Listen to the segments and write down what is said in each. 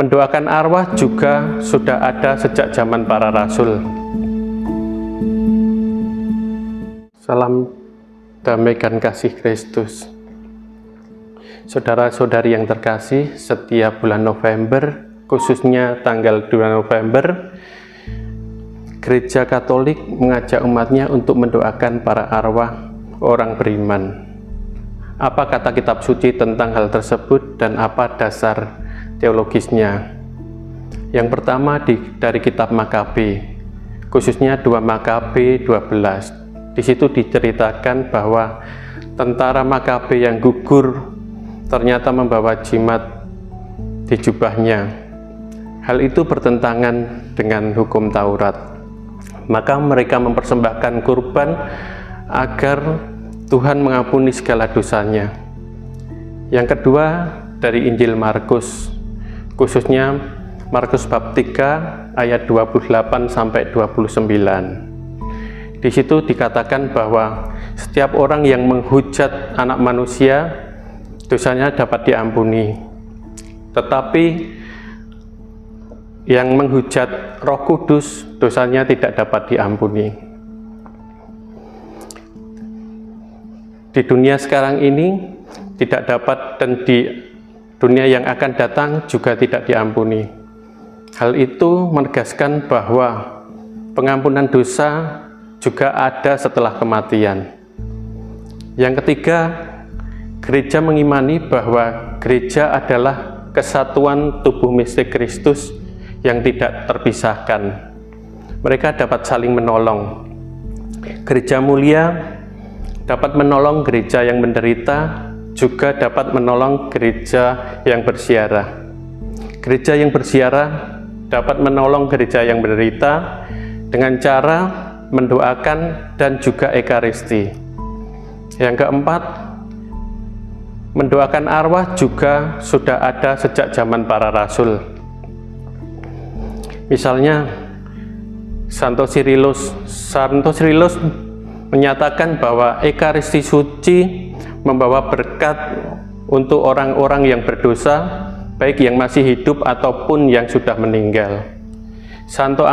Mendoakan arwah juga sudah ada sejak zaman para rasul. Salam damai dan kasih Kristus. Saudara-saudari yang terkasih, setiap bulan November, khususnya tanggal 2 November, Gereja Katolik mengajak umatnya untuk mendoakan para arwah orang beriman. Apa kata kitab suci tentang hal tersebut dan apa dasar teologisnya? Yang pertama dari kitab Makabe, khususnya 2 Makabe 12. Di situ diceritakan bahwa tentara Makabe yang gugur ternyata membawa jimat di jubahnya. Hal itu bertentangan dengan hukum Taurat. Maka mereka mempersembahkan kurban agar Tuhan mengampuni segala dosanya. Yang kedua dari Injil Markus, khususnya Markus bab 3 ayat 28 sampai 29. Di situ dikatakan bahwa setiap orang yang menghujat anak manusia dosanya dapat diampuni. Tetapi yang menghujat Roh Kudus dosanya tidak dapat diampuni. Di dunia sekarang ini tidak dapat, dan di dunia yang akan datang juga tidak diampuni. Hal itu menegaskan bahwa pengampunan dosa juga ada setelah kematian. Yang ketiga, gereja mengimani bahwa gereja adalah kesatuan tubuh mistik Kristus yang tidak terpisahkan. Mereka dapat saling menolong. Gereja mulia dapat menolong gereja yang menderita, juga dapat menolong gereja yang bersiarah. Gereja yang bersiarah dapat menolong gereja yang menderita dengan cara mendoakan dan juga ekaristi. Yang keempat, mendoakan arwah juga sudah ada sejak zaman para rasul. Misalnya Santo Cyrilus menyatakan bahwa ekaristi suci membawa berkat untuk orang-orang yang berdosa, baik yang masih hidup ataupun yang sudah meninggal. Santo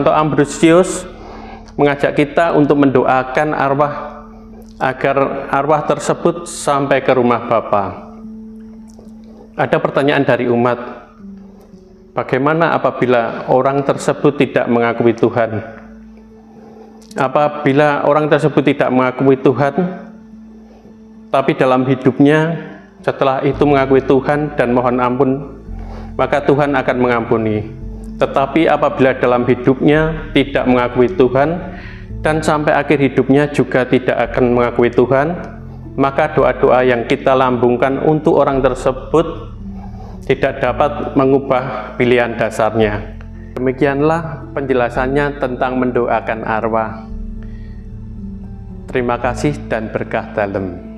Ambrosius mengajak kita untuk mendoakan arwah agar arwah tersebut sampai ke rumah Bapa. Ada pertanyaan dari umat, bagaimana apabila orang tersebut tidak mengakui Tuhan? Apabila orang tersebut tidak mengakui Tuhan, tapi dalam hidupnya setelah itu mengakui Tuhan dan mohon ampun, maka Tuhan akan mengampuni. Tetapi apabila dalam hidupnya tidak mengakui Tuhan dan sampai akhir hidupnya juga tidak akan mengakui Tuhan, maka doa-doa yang kita lambungkan untuk orang tersebut tidak dapat mengubah pilihan dasarnya. Demikianlah penjelasannya tentang mendoakan arwah. Terima kasih dan berkah dalam.